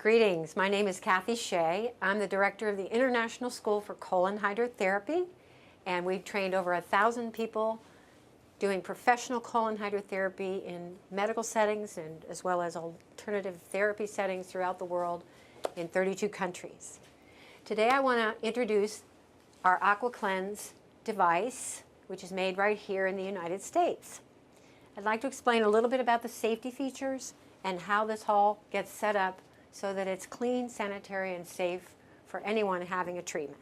Greetings, my name is Cathy Shea. I'm the director of the International School for Colon Hydrotherapy, and we've trained over 1,000 people doing professional colon hydrotherapy in medical settings and as well as alternative therapy settings throughout the world in 32 countries. Today I want to introduce our AquaCleanse device, which is made right here in the United States. I'd like to explain a little bit about the safety features and how this all gets set up so that it's clean, sanitary, and safe for anyone having a treatment.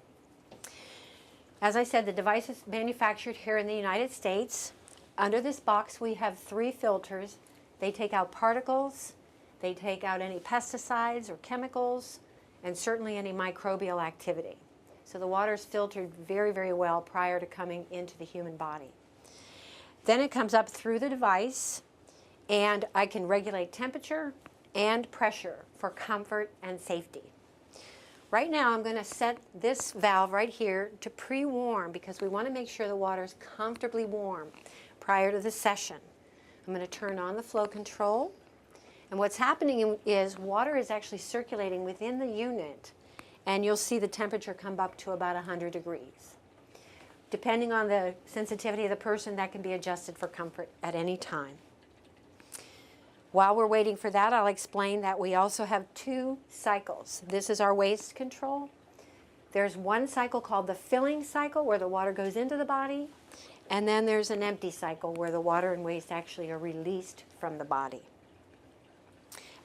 As I said, the device is manufactured here in the United States. Under this box we have 3 filters. They take out particles, they take out any pesticides or chemicals, and certainly any microbial activity. So the water is filtered very, very well prior to coming into the human body. Then it comes up through the device, and I can regulate temperature and pressure for comfort and safety. Right now I'm going to set this valve right here to pre-warm because we want to make sure the water is comfortably warm prior to the session. I'm going to turn on the flow control, and what's happening is water is actually circulating within the unit, and you'll see the temperature come up to about 100 degrees. Depending on the sensitivity of the person, that can be adjusted for comfort at any time. While we're waiting for that, I'll explain that we also have 2 cycles. This is our waste control. There's one cycle called the filling cycle where the water goes into the body, and then there's an empty cycle where the water and waste actually are released from the body.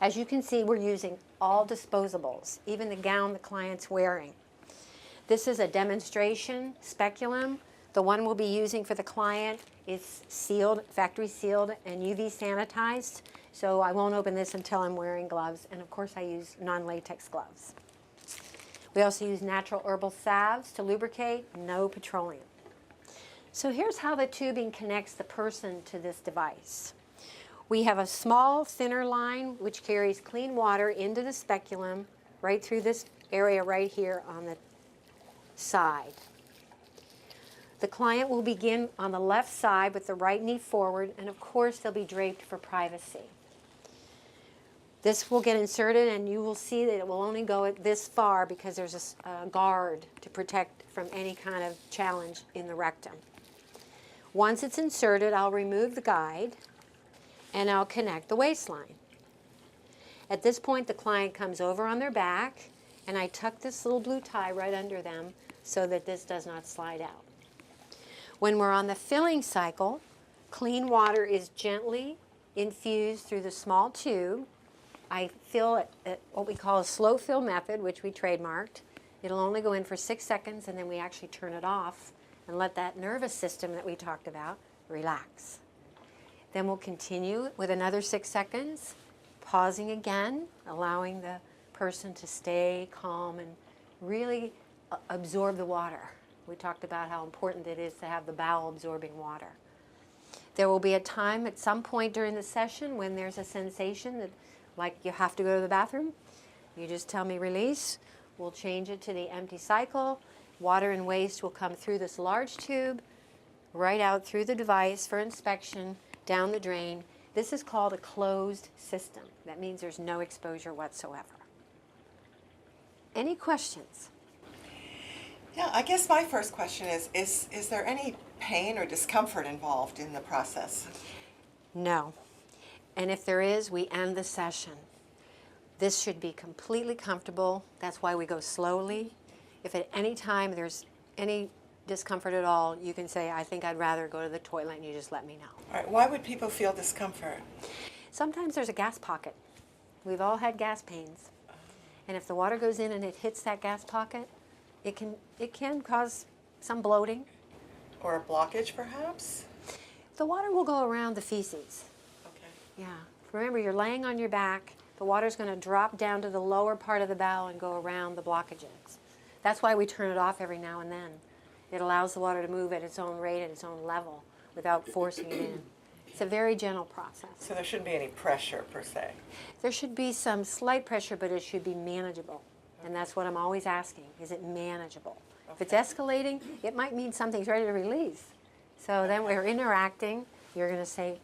As you can see, we're using all disposables, even the gown the client's wearing. This is a demonstration speculum. The one we'll be using for the client is sealed, factory sealed, and UV sanitized. So I won't open this until I'm wearing gloves, and of course I use non-latex gloves. We also use natural herbal salves to lubricate, no petroleum. So here's how the tubing connects the person to this device. We have a small thinner line which carries clean water into the speculum right through this area right here on the side. The client will begin on the left side with the right knee forward, and of course they'll be draped for privacy. This will get inserted, and you will see that it will only go this far because there's a guard to protect from any kind of challenge in the rectum. Once it's inserted, I'll remove the guide and I'll connect the waistline. At this point, the client comes over on their back, and I tuck this little blue tie right under them so that this does not slide out. When we're on the filling cycle, clean water is gently infused through the small tube. I fill it at what we call a slow fill method, which we trademarked. It'll only go in for 6 seconds, and then we actually turn it off and let that nervous system that we talked about relax. Then we'll continue with another 6 seconds, pausing again, allowing the person to stay calm and really absorb the water. We talked about how important it is to have the bowel absorbing water. There will be a time at some point during the session when there's a sensation that, like you have to go to the bathroom. You just tell me release. We'll change it to the empty cycle. Water and waste will come through this large tube, right out through the device for inspection, down the drain. This is called a closed system. That means there's no exposure whatsoever. Any questions? Yeah, I guess my first question is there any pain or discomfort involved in the process? No. And if there is, we end the session. This should be completely comfortable. That's why we go slowly. If at any time there's any discomfort at all, you can say, I think I'd rather go to the toilet, and you just let me know. All right, why would people feel discomfort? Sometimes there's a gas pocket. We've all had gas pains. And if the water goes in and it hits that gas pocket, it can cause some bloating. Or a blockage, perhaps? The water will go around the feces. Okay. Yeah. Remember, you're laying on your back. The water's going to drop down to the lower part of the bowel and go around the blockages. That's why we turn it off every now and then. It allows the water to move at its own rate, at its own level, without forcing it in. It's a very gentle process. So there shouldn't be any pressure, per se? There should be some slight pressure, but it should be manageable. And that's what I'm always asking, is it manageable? Okay. If it's escalating, it might mean something's ready to release. So then we're interacting. You're going to say,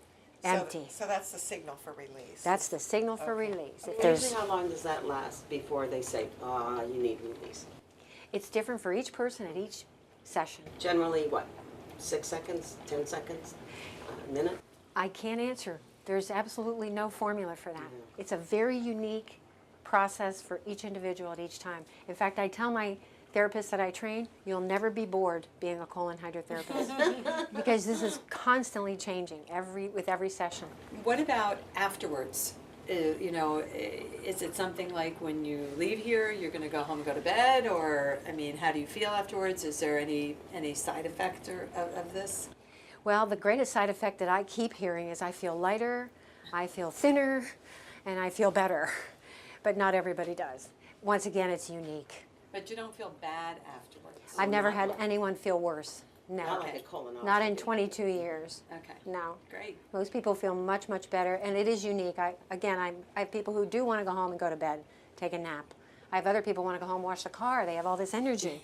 empty. So that's the signal for release. That's the signal for release. If Usually how long does that last before they say, you need release? it's different for each person at each session. Generally, what, 6 seconds, 10 seconds, a minute? I can't answer. There's absolutely no formula for that. It's a very unique process for each individual at each time. In fact, I tell my therapists that I train, you'll never be bored being a colon hydrotherapist because this is constantly changing with every session. What about afterwards? Is it something like when you leave here, you're going to go home and go to bed? Or, I mean, how do you feel afterwards? Is there any side effect of this? Well, the greatest side effect that I keep hearing is I feel lighter, I feel thinner, and I feel better. But not everybody does. Once again, it's unique. But you don't feel bad afterwards? I've never had anyone feel worse. No. Not like a colonoscopy. Not in 22 years. Okay. No. Great. Most people feel much, much better, and it is unique. I have people who do want to go home and go to bed, take a nap. I have other people who want to go home, wash the car. They have all this energy.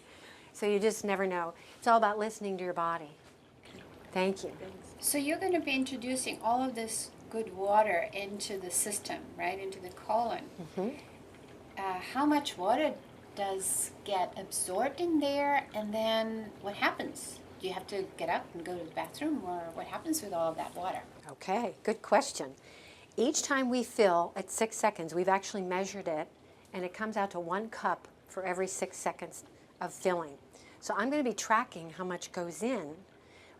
So you just never know. It's all about listening to your body. Thank you. So you're going to be introducing all of this good water into the system, right, into the colon. How much water does get absorbed in there, and then what happens? Do you have to get up and go to the bathroom, or what happens with all of that water? Okay, good question. Each time we fill at 6 seconds, we've actually measured it, and it comes out to 1 cup for every 6 seconds of filling. So I'm going to be tracking how much goes in,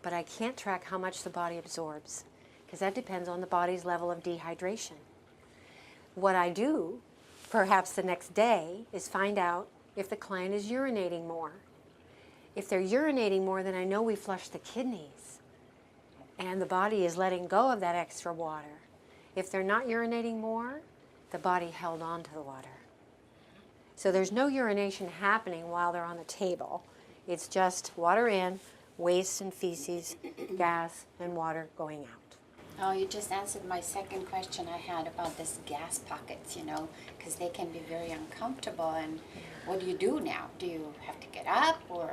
but I can't track how much the body absorbs, because that depends on the body's level of dehydration. What I do, perhaps the next day, is find out if the client is urinating more. If they're urinating more, then I know we flushed the kidneys, and the body is letting go of that extra water. If they're not urinating more, the body held on to the water. So there's no urination happening while they're on the table. It's just water in, waste and feces, gas, and water going out. Oh, you just answered my second question I had about this gas pockets, because they can be very uncomfortable. And what do you do now? Do you have to get up, or,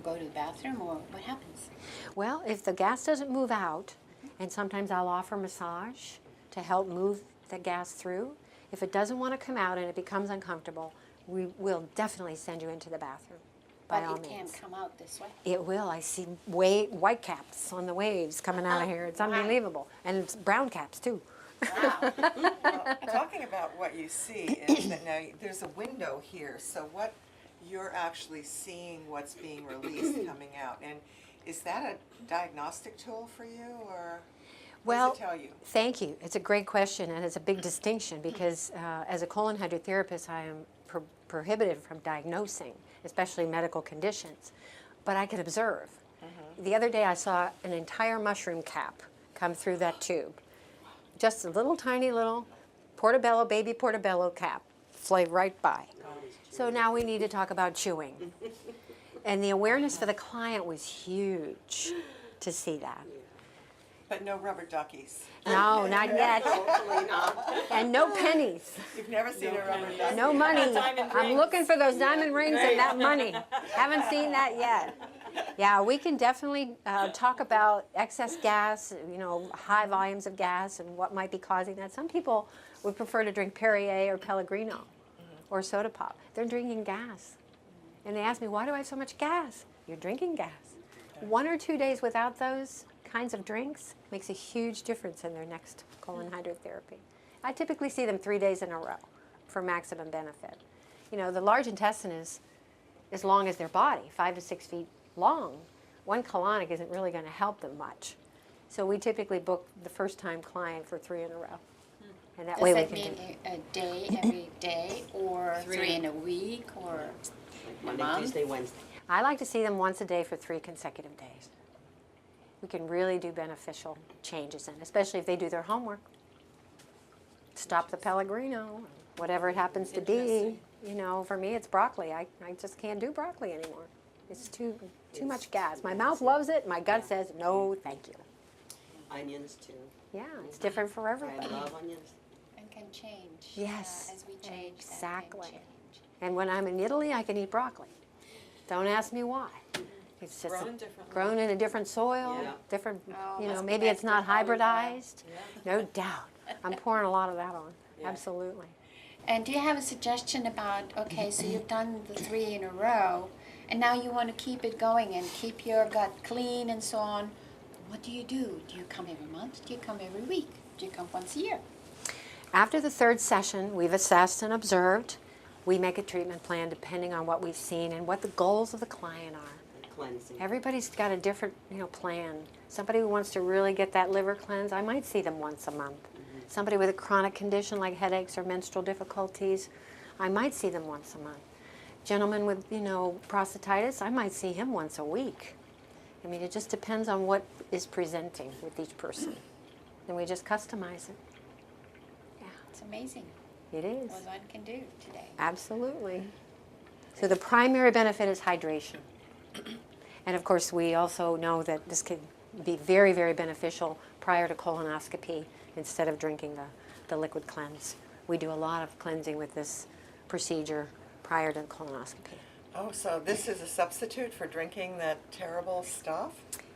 go to the bathroom, or what happens? Well, if the gas doesn't move out, and sometimes I'll offer massage to help move the gas through. If it doesn't want to come out and it becomes uncomfortable, we will definitely send you into the bathroom. By all But it means. can't come out this way. It will. I see white caps on the waves coming out of here. It's unbelievable. And it's brown caps, too. Wow. Well, talking about what you see, is that now there's a window here, so what you're actually seeing what's being released coming out. And is that a diagnostic tool for you, or what does it tell you? Thank you. It's a great question, and it's a big distinction because as a colon hydrotherapist, I am prohibited from diagnosing, especially medical conditions, but I can observe. The other day I saw an entire mushroom cap come through that tube. Just a little tiny little portobello, baby portobello cap, flew right by. So now we need to talk about chewing. And the awareness for the client was huge to see that. But no rubber duckies. No, not yet. Hopefully not. And no pennies. You've never seen a rubber ducky. No money. Diamond I'm rings. looking for those diamond rings and that money. Haven't seen that yet. Yeah, we can definitely talk about excess gas, high volumes of gas and what might be causing that. Some people would prefer to drink Perrier or Pellegrino or soda pop. They're drinking gas. And they ask me, why do I have so much gas? You're drinking gas. 1 or 2 days without those kinds of drinks makes a huge difference in their next colon hydrotherapy. I typically see them 3 days in a row for maximum benefit. The large intestine is as long as their body, 5 to 6 feet long. 1 colonic isn't really going to help them much. So we typically book the first time client for 3 in a row. And that Does way we that can mean do a day, every day, or 3 in a week, or Monday, Mom? Tuesday, Wednesday. I like to see them once a day for 3 consecutive days. We can really do beneficial changes in, especially if they do their homework. Stop the Pellegrino, whatever it happens to be. For me it's broccoli. I just can't do broccoli anymore. It's too much gas. My mouth loves it, my gut says, no, thank you. Onions too. Yeah, it's different for I everybody. love onions. and can change. Yes, As we change, that exactly. can change. And when I'm in Italy, I can eat broccoli. Don't ask me why. It's just Grown differently. grown in a different soil, Yeah. different, Oh, you know, must be maybe nice it's not with olive oil. hybridized. No doubt. I'm pouring a lot of that on. Yeah. Absolutely. And do you have a suggestion about, okay, so you've done the 3 in a row, and now you want to keep it going and keep your gut clean and so on. What do? Do you come every month? Do you come every week? Do you come once a year? After the 3rd session, we've assessed and observed. We make a treatment plan depending on what we've seen and what the goals of the client are. Cleansing. Everybody's got a different, plan. Somebody who wants to really get that liver cleanse, I might see them once a month. Somebody with a chronic condition like headaches or menstrual difficulties, I might see them once a month. Gentleman with, prostatitis, I might see him once a week. I mean, it just depends on what is presenting with each person. And we just customize it. It's amazing It is. what one can do today. Absolutely. So the primary benefit is hydration. And of course, we also know that this could be very, very beneficial prior to colonoscopy instead of drinking the liquid cleanse. We do a lot of cleansing with this procedure prior to colonoscopy. Oh, so this is a substitute for drinking that terrible stuff?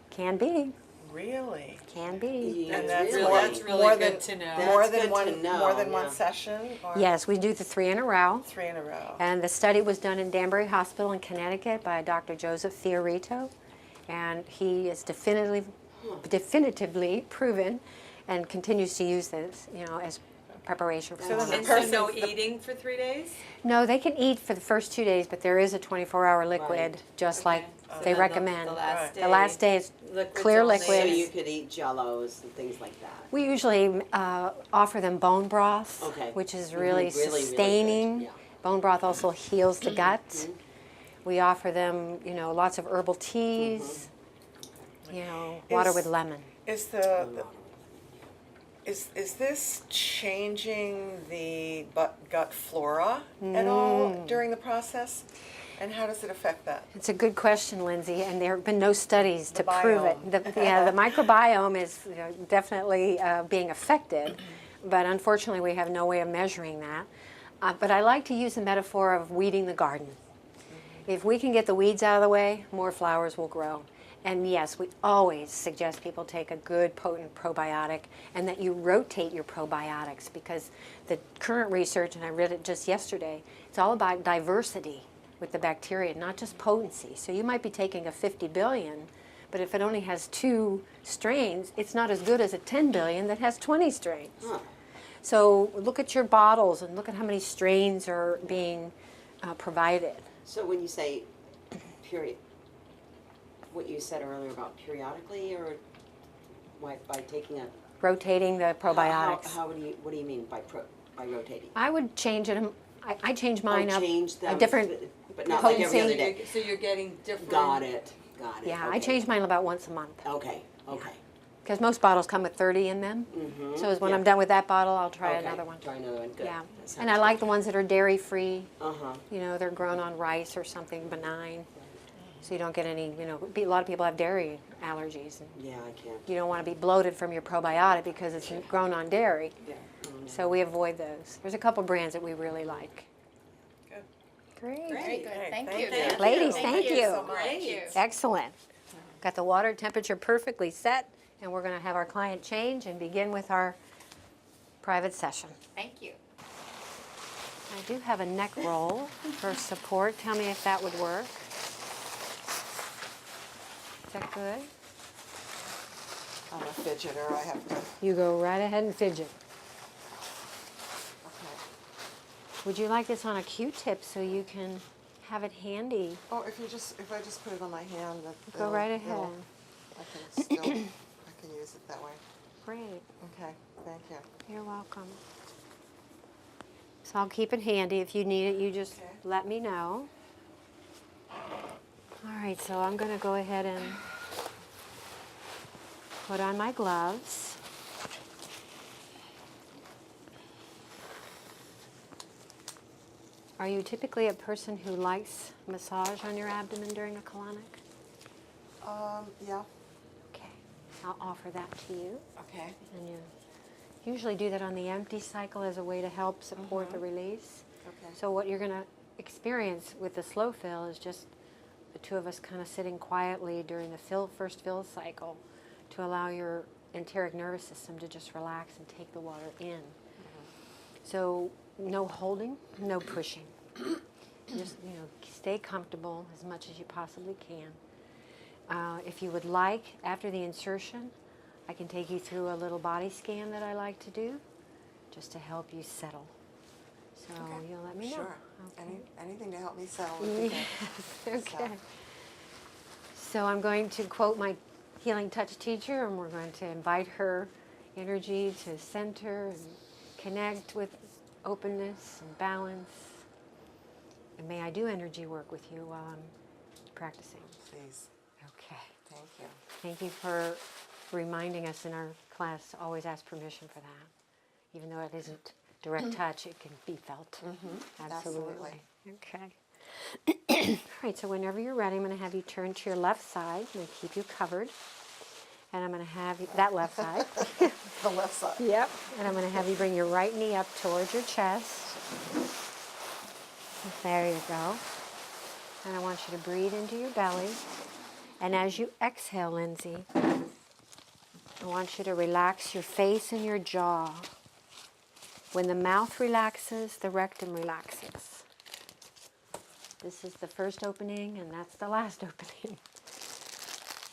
Can be, Really? can be. Yeah, And that's really? more, That's really more good than, to know. more That's than good one, to know, more than yeah. one session? Or Yes, we do the 3 in a row. 3 in a row? And the study was done in Danbury Hospital in Connecticut by Dr. Joseph Fiorito. And he is definitively proven and continues to use this, as preparation for So then the And colonoscopy. so no person- eating for 3 days? No, they can eat for the first 2 days, but there is a 24-hour liquid, Right. just Okay. like So they then recommend. The last Right. day. The last day is liquids clear only. So liquids. you could eat jellos and things like that. We usually offer them bone broth, Okay. which is Mhm, really really, really good, sustaining. yeah. Bone broth also heals the gut. We offer them, lots of herbal teas, water Is- with lemon. Is the, is this changing the gut flora at all during the process? And how does it affect that? It's a good question, Lindsay, and there have been no studies to The prove it. biome. The microbiome is definitely being affected, but unfortunately we have no way of measuring that. But I like to use the metaphor of weeding the garden. If we can get the weeds out of the way, more flowers will grow. And yes, we always suggest people take a good potent probiotic and that you rotate your probiotics, because the current research, and I read it just yesterday, it's all about diversity with the bacteria, not just potency. So you might be taking a 50 billion, but if it only has 2 strains, it's not as good as a 10 billion that has 20 strains. Huh. So look at your bottles and look at how many strains are being provided. So when you say period, what you said earlier about periodically, or by taking a Rotating the probiotics. what do you mean by rotating? I would change it. I change mine up change them, a different. but not like every potency. other day. So you're getting different. Got it. Yeah, okay. I change mine about once a month Okay. because most bottles come with 30 in them. Mm-hmm. So as when I'm done with that bottle, I'll try Okay, another one. Try another one. Good. Yeah, That sounds and I like the ones that are dairy free. Uh huh. They're grown on rice or something benign, so you don't get any. A lot of people have dairy allergies, and Yeah, I can't. you don't want to be bloated from your probiotic because it's grown on dairy. Yeah. So we avoid those. There's a couple brands that we really like. Good. Great. Very good. Okay, Thank thank you. you. Ladies, Thank thank you you. so much. Thank you. Excellent. Got the water temperature perfectly set, and we're going to have our client change and begin with our private session. Thank you. I do have a neck roll for support. Tell me if that would work. Is that good? I'm a fidgeter, I have to, You go right ahead and fidget. okay. Would you like this on a Q-tip so you can have it handy? Oh, if I just put it on my hand, Go right ahead. I can still, I can use it that way. Great. Okay, thank you. You're welcome. So I'll keep it handy. If you need it, you just Okay. let me know. All right, so I'm going to go ahead and put on my gloves. Are you typically a person who likes massage on your abdomen during a colonic? Yeah, Okay, I'll offer that to you. okay. And you usually do that on the empty cycle as a way to help support the release. Okay. So what you're going to experience with the slow fill is just the two of us kind of sitting quietly during the first fill cycle to allow your enteric nervous system to just relax and take the water in. So no holding, no pushing. Just, stay comfortable as much as you possibly can. If you would like, after the insertion, I can take you through a little body scan that I like to do, just to help you settle. So you'll let me know. Sure. Okay. Anything to help me settle would be good. Okay. So I'm going to quote my healing touch teacher, and we're going to invite her energy to center and connect with openness and balance. And may I do energy work with you while I'm practicing? Please. Okay. Thank you. Thank you for reminding us in our class to always ask permission for that. Even though it isn't direct touch, it can be felt. Absolutely. Okay. All right, so whenever you're ready, I'm going to have you turn to your left side. I'm going to keep you covered. And I'm going to have you, that left side. The left side. Yep. And I'm going to have you bring your right knee up towards your chest. There you go. And I want you to breathe into your belly. And as you exhale, Lindsay, I want you to relax your face and your jaw. When the mouth relaxes, the rectum relaxes. This is the first opening, and that's the last opening.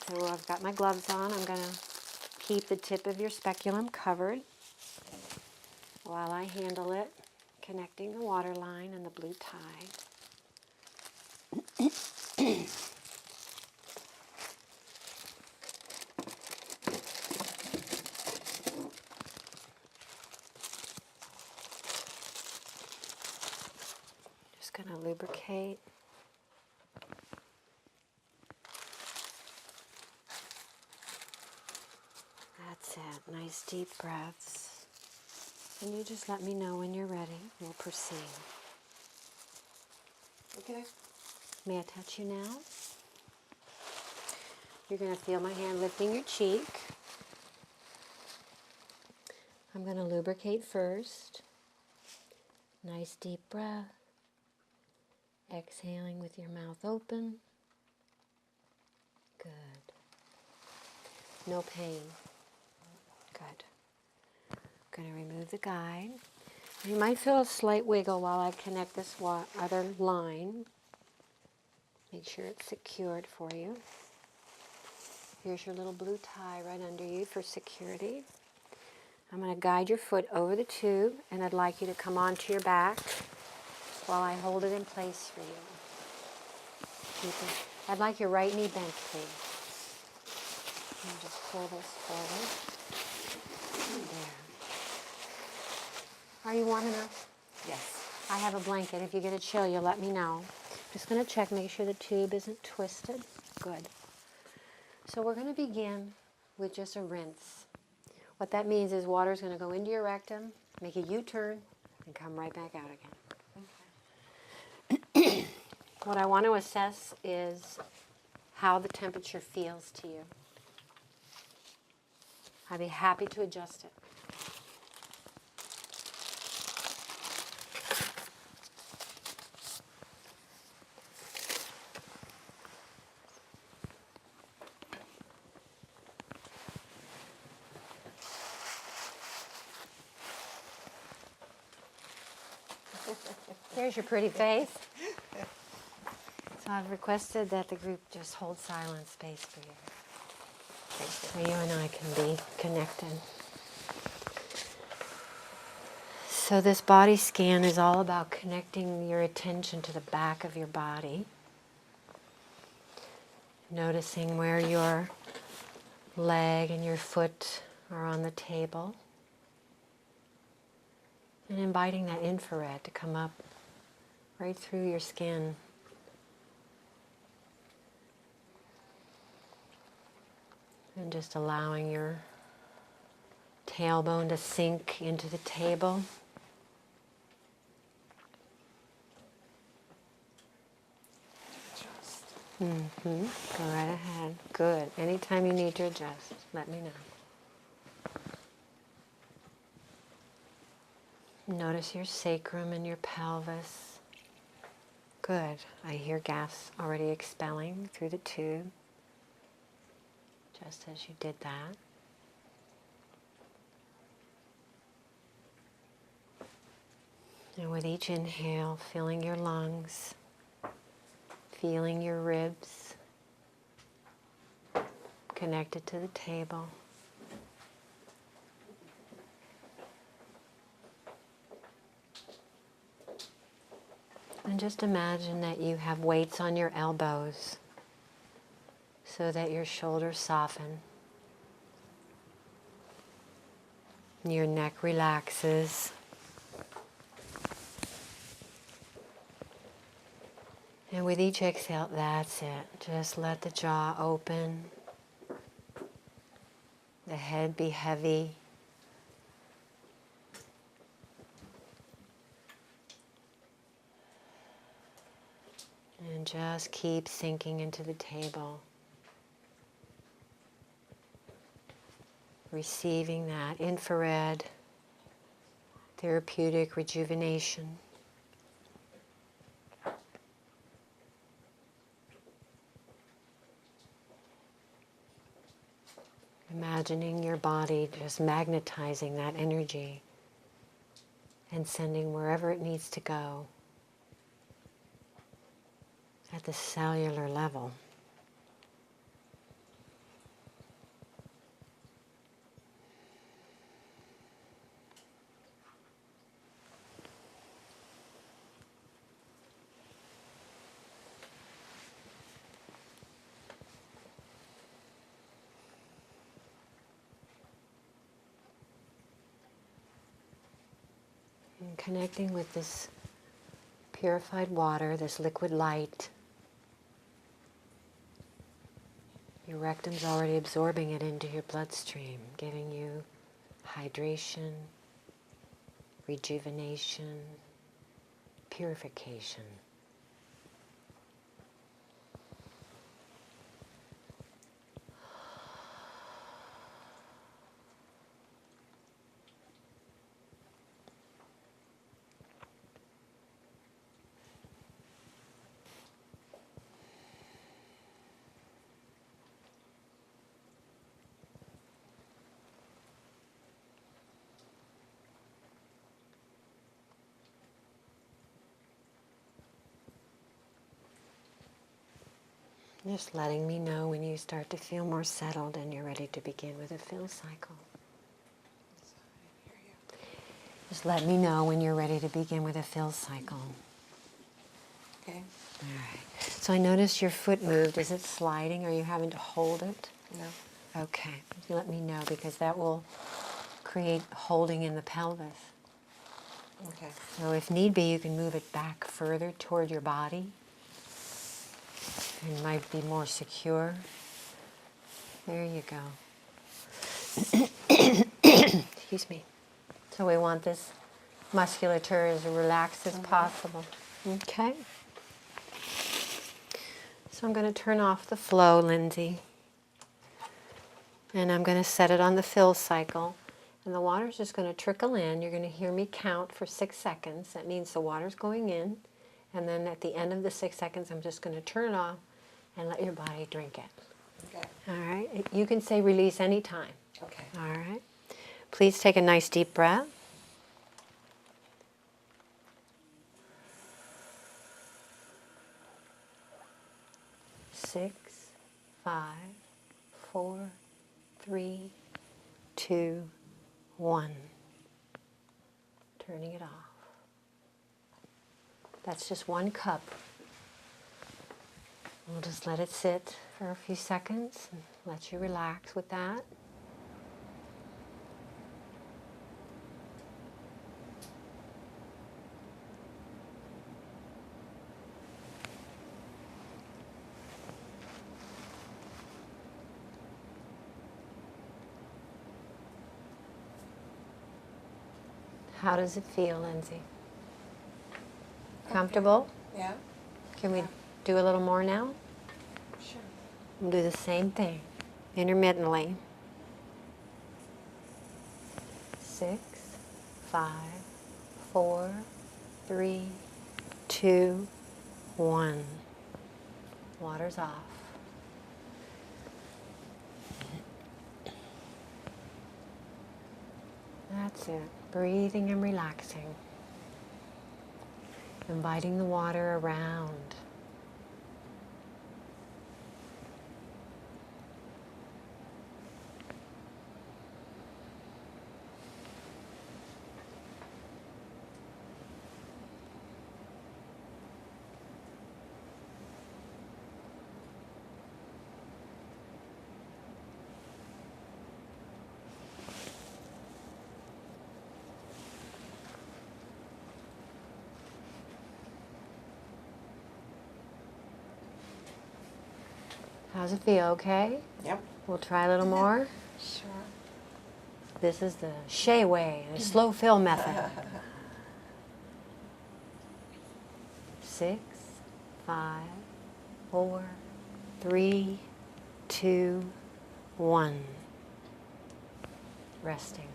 So I've got my gloves on. I'm going to keep the tip of your speculum covered while I handle it, connecting the water line and the blue tie. Just going to lubricate. That's it. Nice deep breaths. And you just let me know when you're ready. We'll proceed. Okay. May I touch you now? You're going to feel my hand lifting your cheek. I'm going to lubricate first. Nice deep breath. Exhaling with your mouth open. Good. No pain. Good. I'm going to remove the guide. You might feel a slight wiggle while I connect this other line. Make sure it's secured for you. Here's your little blue tie right under you for security. I'm going to guide your foot over the tube, and I'd like you to come onto your back while I hold it in place for you. I'd like your right knee bent, please. And just pull this forward. There. Are you warm enough? Yes. I have a blanket. If you get a chill, you'll let me know. Just going to check, make sure the tube isn't twisted. Good. So we're going to begin with just a rinse. What that means is water is going to go into your rectum, make a U-turn, and come right back out again. Okay. What I want to assess is how the temperature feels to you. I'd be happy to adjust it. There's your pretty face. So I've requested that the group just hold silent space for you. So you and I can be connected. So this body scan is all about connecting your attention to the back of your body. Noticing where your leg and your foot are on the table. And inviting that infrared to come up right through your skin. And just allowing your tailbone to sink into the table. Go right ahead. Good. Anytime you need to adjust, let me know. Notice your sacrum and your pelvis. Good. I hear gas already expelling through the tube, just as you did that. And with each inhale, filling your lungs, feeling your ribs connected to the table. And just imagine that you have weights on your elbows so that your shoulders soften. Your neck relaxes. And with each exhale, that's it. Just let the jaw open, the head be heavy. And just keep sinking into the table. Receiving that infrared therapeutic rejuvenation. Imagining your body just magnetizing that energy and sending wherever it needs to go at the cellular level. And connecting with this purified water, this liquid light. Your rectum's already absorbing it into your bloodstream, giving you hydration, rejuvenation, purification. Just letting me know when you start to feel more settled and you're ready to begin with a fill cycle. Just let me know when you're ready to begin with a fill cycle. Okay. All right. So I noticed your foot moved. Is it sliding? Are you having to hold it? No. Okay. Let me know because that will create holding in the pelvis. Okay. So if need be, you can move it back further toward your body. It might be more secure. There you go. Excuse me. So we want this musculature as relaxed as possible. Okay. So I'm going to turn off the flow, Lindsay. And I'm going to set it on the fill cycle. And the water's just going to trickle in. You're going to hear me count for 6 seconds. That means the water's going in. And then at the end of the 6 seconds, I'm just going to turn it off and let your body drink it. Okay. All right? You can say release anytime. Okay. All right? Please take a nice deep breath. Six, 5, 4, 3, 2, 1. Turning it off. That's just 1 cup. We'll just let it sit for a few seconds and let you relax with that. How does it feel, Lindsay? Comfortable? Yeah? Can we do a little more now? Sure. We'll do the same thing, intermittently. 6, 5, 4, 3, 2, 1. Water's off. That's it. Breathing and relaxing. Inviting the water around. How's it feel? Okay? Yep. We'll try a little more. Sure. This is the Shea way, the slow fill method. 6, 5, 4, 3, 2, 1. Resting.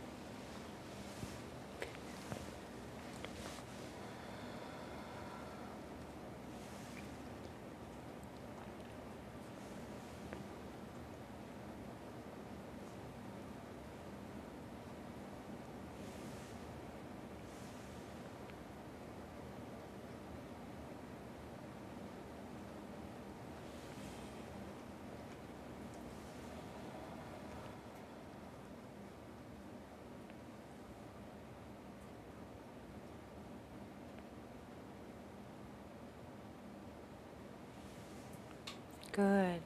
Good.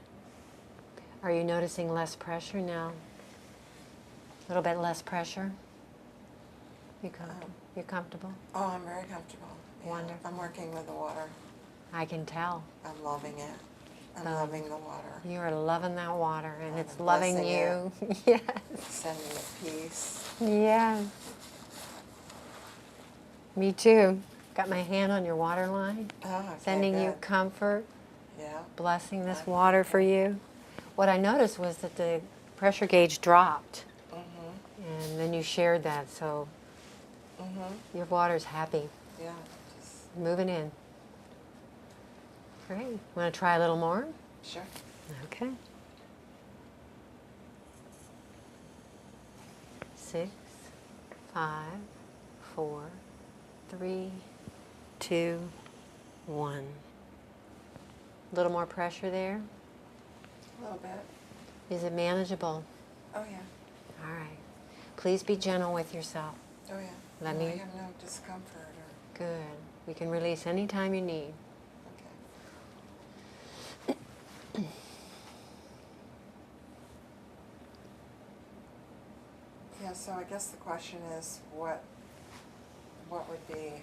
Are you noticing less pressure now? A little bit less pressure? You're comfortable? Oh, I'm very comfortable. Yeah, Wonderful. I'm working with the water. I can tell. I'm loving it. I'm Um, loving the water. You are loving that water, and I'm it's loving blessing you. Yes. Sending it peace. Yes. Me too. Got my hand on your water line, Oh, okay, sending you good. comfort, Yeah. blessing this Okay. water for you. What I noticed was that the pressure gauge dropped, Mhm. and then you shared that, so Mhm. your water's happy, Yeah. Just moving in. Great. Want to try a little more? sure. Okay. 6, 5, 4, 3, 2, 1. A little more pressure there. A little bit. Is it manageable? Oh yeah. All right. Please be gentle with yourself. Oh yeah. Let No, I me- have no discomfort or Good. We can release anytime you need. okay. Yeah. So I guess the question is, what would be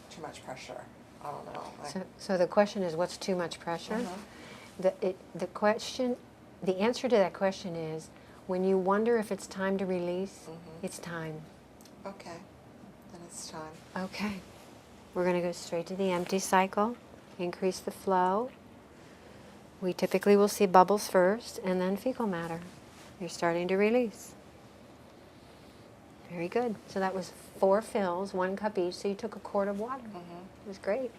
too much pressure? I don't know. So the question is, what's too much pressure? Mhm. The answer to that question is, when you wonder if it's time to release, Mhm. it's time. Okay. Then it's time. Okay. We're going to go straight to the empty cycle, increase the flow. We typically will see bubbles first and then fecal matter. You're starting to release. Very good. So that was 4 fills, 1 cup each, so you took a quart of water. Mhm. It was great.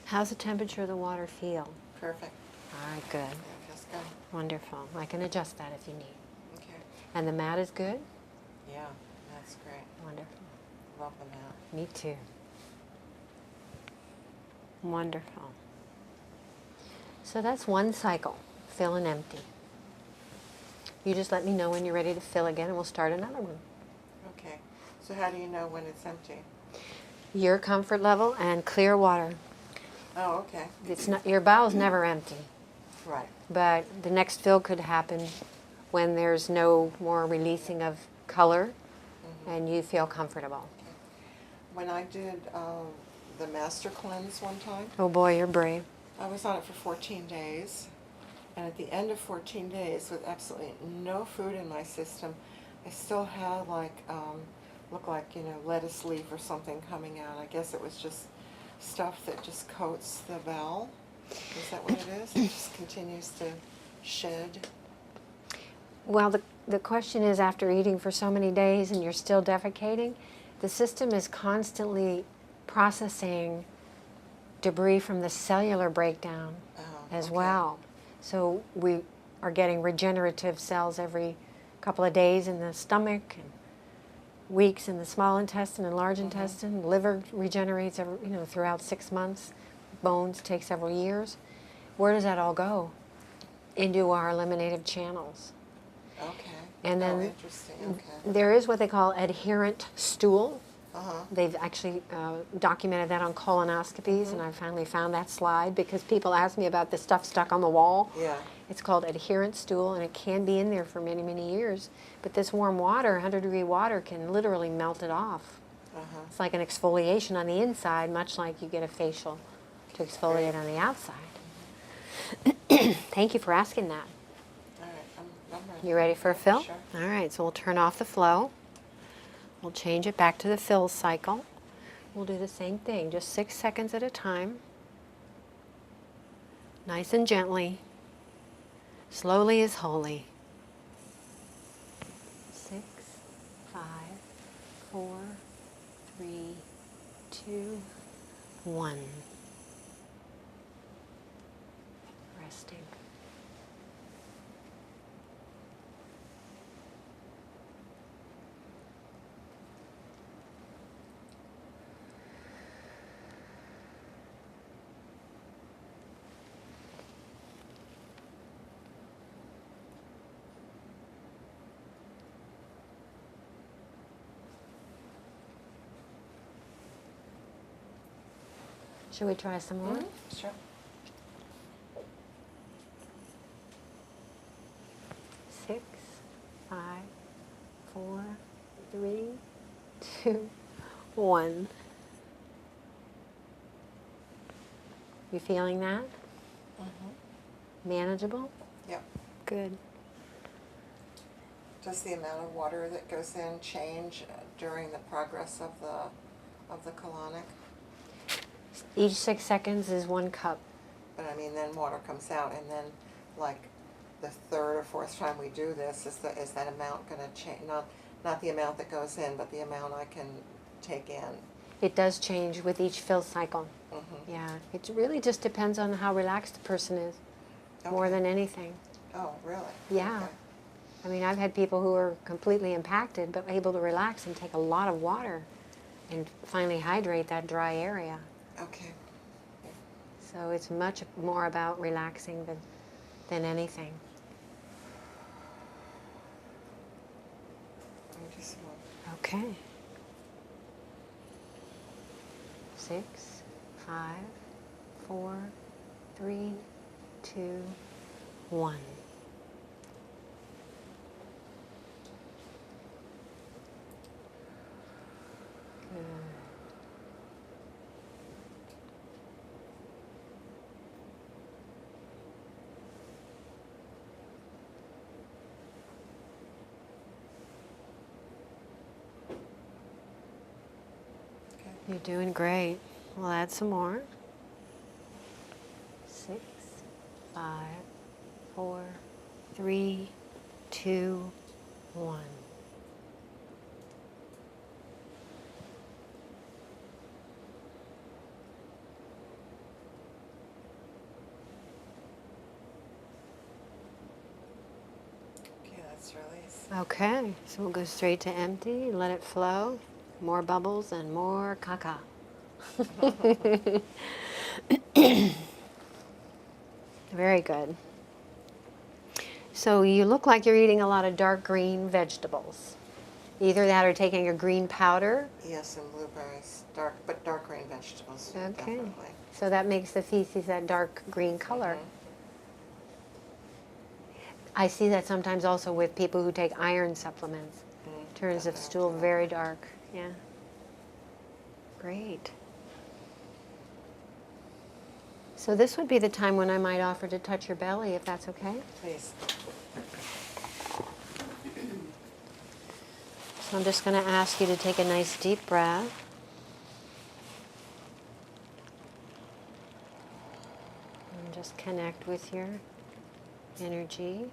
How's the temperature of the water feel? Perfect. All right, good. Yeah, feels good. Wonderful. I can adjust that if you need. Okay. And the mat is good? Yeah, that's great. Wonderful. Love the mat. Me too. Wonderful. So that's 1 cycle, fill and empty. You just let me know when you're ready to fill again and we'll start another one. Okay. So how do you know when it's empty? Your comfort level and clear water. Oh, okay. It's not, your bowel's never empty, Right. but the next fill could happen when there's no more releasing of color and you feel comfortable. When I did the master cleanse one time, Oh boy, you're brave. I was on it for 14 days. And at the end of 14 days, with absolutely no food in my system, I still had looked like, lettuce leaf or something coming out. I guess it was just stuff that just coats the bowel. Is that what it is? It just continues to shed. Well, the question is, after eating for so many days and you're still defecating, the system is constantly processing debris from the cellular breakdown Oh, as okay. well. So we are getting regenerative cells every couple of days in the stomach, and weeks in the small intestine and large intestine. Liver regenerates throughout 6 months. Bones take several years. Where does that all go? Into our eliminative channels. Okay. And Oh, then interesting, okay. there is what they call adherent stool. Uh-huh. They've actually documented that on colonoscopies, and I finally found that slide because people ask me about the stuff stuck on the wall. Yeah. It's called adherent stool, and it can be in there for many, many years. But this warm water, 100-degree water, can literally melt it off. Uh-huh. It's like an exfoliation on the inside, much like you get a facial to exfoliate Great. on the outside. Thank you for asking that. All right, I'm ready. You ready for a fill? Sure. All right, so we'll turn off the flow. We'll change it back to the fill cycle. We'll do the same thing, just 6 seconds at a time. Nice and gently. Slowly is holy. 6, 5, 4, 3, 2, 1. Resting. Should we try some more? Sure. 6, 5, 4, 3, 2, 1. You feeling that? Manageable? Yep. Good. Does the amount of water that goes in change during the progress of the colonic? Each 6 seconds is 1 cup. But I mean, then water comes out, and then, like, the third or fourth time we do this, is that amount going to change? Not the amount that goes in, but the amount I can take in. It does change with each fill cycle. Mm-hmm. Yeah, it really just depends on how relaxed the person is, more Okay. than anything. Oh, really? Yeah. Okay. I mean, I've had people who are completely impacted but able to relax and take a lot of water and finally hydrate that dry area. Okay. So it's much more about relaxing than anything. I just want. Okay. 6, 5, 4, 3, 2, 1. Good. Okay. You're doing great. We'll add some more. 6, 5, 4, 3, 2, 1. Okay, let's release. Okay, so we'll go straight to empty and let it flow. More bubbles and more caca. Very good. So you look like you're eating a lot of dark green vegetables. Either that or taking a green powder. Yes, and blueberries, dark green vegetables. Okay. Definitely. So that makes the feces that dark green color. I see that sometimes also with people who take iron supplements. Turns the Definitely. stool very dark. Yeah. Great. So this would be the time when I might offer to touch your belly, if that's okay. Please. So I'm just going to ask you to take a nice deep breath. And just connect with your energy.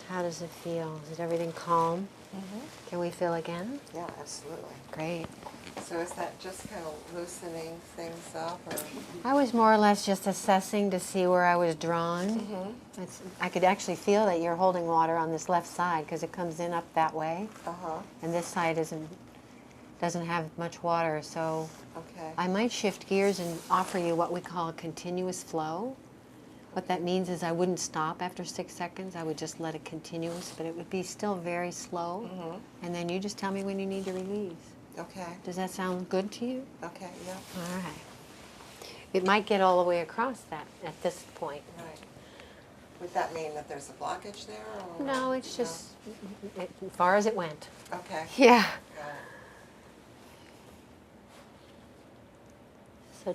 How does it feel? Is everything calm? Can we feel again? Yeah, absolutely. Great. So is that just kind of loosening things up, or? I was more or less just assessing to see where I was drawn. I could actually feel that you're holding water on this left side because it comes in up that way, Uh-huh, and this side doesn't have much water. So okay. I might shift gears and offer you what we call a continuous flow. What that means is I wouldn't stop after 6 seconds. I would just let it continuous, but it would be still very slow. And then you just tell me when you need to release. Okay, Does that sound good to you? okay, yeah, All right. It might get all the way across that at this point. right. Would that mean that there's a blockage there, or? No, it's just as far as it went. Okay. Yeah. Got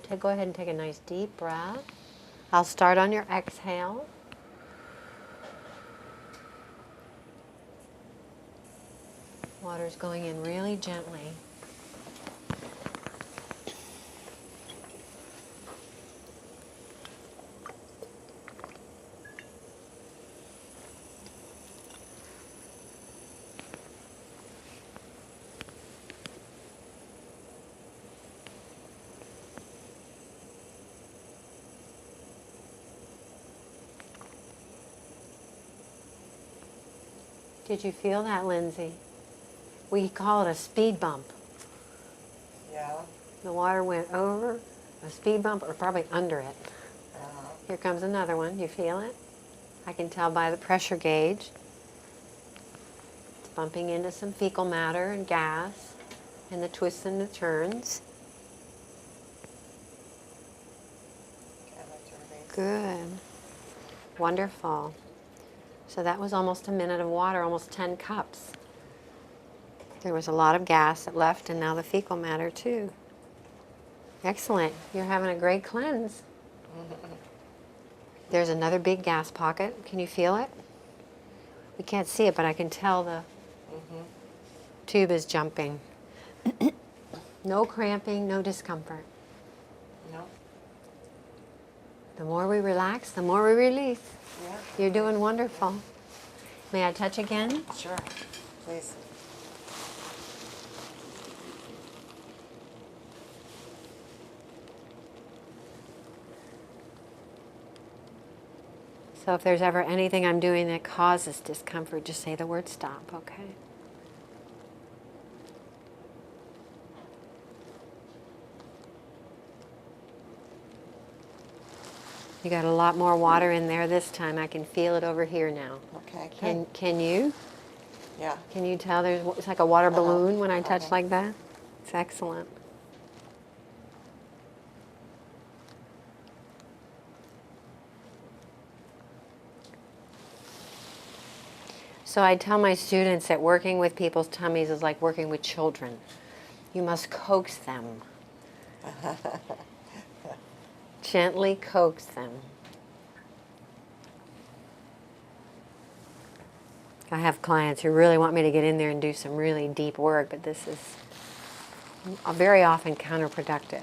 it. So go ahead and take a nice deep breath. I'll start on your exhale. Water's going in really gently. Did you feel that, Lindsay? We call it a speed bump. Yeah, The water went over a speed bump or probably under it. Here comes another one. You feel it? I can tell by the pressure gauge. It's bumping into some fecal matter and gas and the twists and the turns. okay, I'd like to release. Good. Wonderful. So that was almost a minute of water, almost 10 cups. There was a lot of gas that left, and now the fecal matter too. Excellent. You're having a great cleanse. There's another big gas pocket. Can you feel it? We can't see it, but I can tell the tube is jumping. No cramping, no discomfort. No? The more we relax, the more we release. Yeah? You're doing wonderful. May I touch again? Sure, please. So if there's ever anything I'm doing that causes discomfort, just say the word stop, okay? You got a lot more water in there this time. I can feel it over here now. Okay, good. Can you? Yeah. Can you tell it's like a water balloon when I touch Okay. like that? It's excellent. So I tell my students that working with people's tummies is like working with children. You must coax them. Gently coax them. I have clients who really want me to get in there and do some really deep work, but this is very often counterproductive.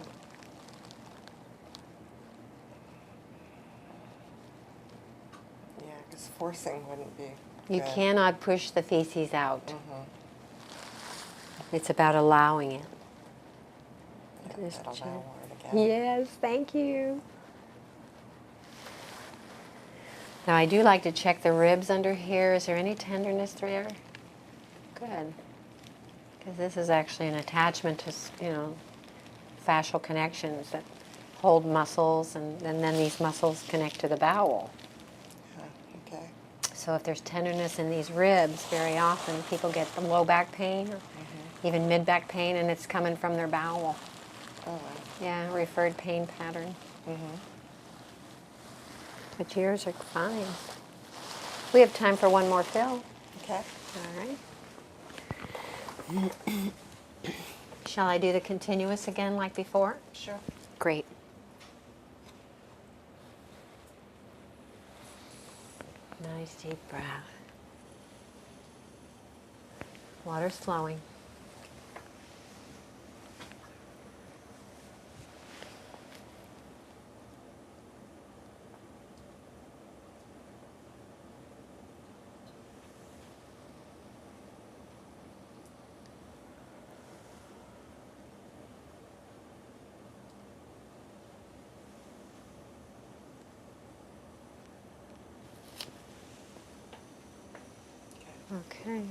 Yeah, because forcing wouldn't be You good. cannot push the feces out. It's about allowing it. Yeah, Just that'll check. allow water to get. Yes, thank you. Now I do like to check the ribs under here. Is there any tenderness there? Good. Because this is actually an attachment to, fascial connections that hold muscles, and then these muscles connect to the bowel. Okay. So if there's tenderness in these ribs, very often people get the low back pain or even mid back pain, and it's coming from their bowel. Oh, wow. Yeah, referred pain pattern. But yours are fine. We have time for one more fill. Okay. All right. Shall I do the continuous again like before? Sure. Great. Nice deep breath. Water's flowing. Okay.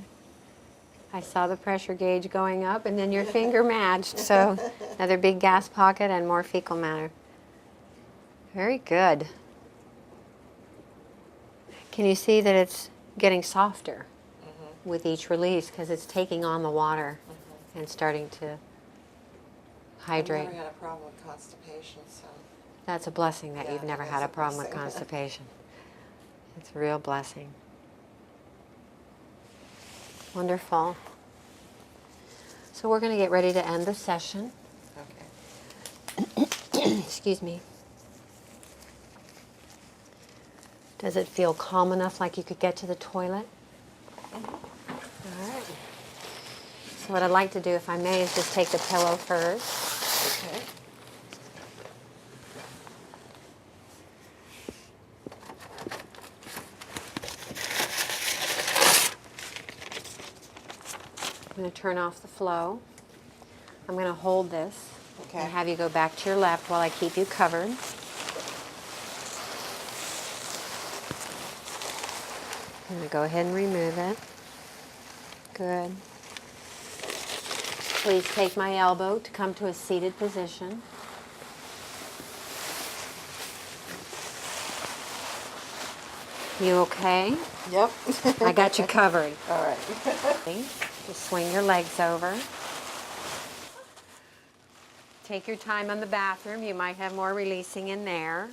I saw the pressure gauge going up and then your finger matched. So another big gas pocket and more fecal matter. Very good. Can you see that it's getting softer with each release because it's taking on the water and starting to hydrate? I've never had a problem with constipation, so. That's a blessing that Yeah, you've never it had is a a problem with blessing. constipation. It's a real blessing. Wonderful. So we're going to get ready to end the session. Okay. Excuse me. Does it feel calm enough like you could get to the toilet? All right. So what I'd like to do, if I may, is just take the pillow first. Okay. I'm going to turn off the flow. I'm going to hold this Okay. and have you go back to your left while I keep you covered. I'm going to go ahead and remove it. Good. Please take my elbow to come to a seated position. You okay? Yep. I got you covered. All right. Just swing your legs over. Take your time on the bathroom. You might have more releasing in there.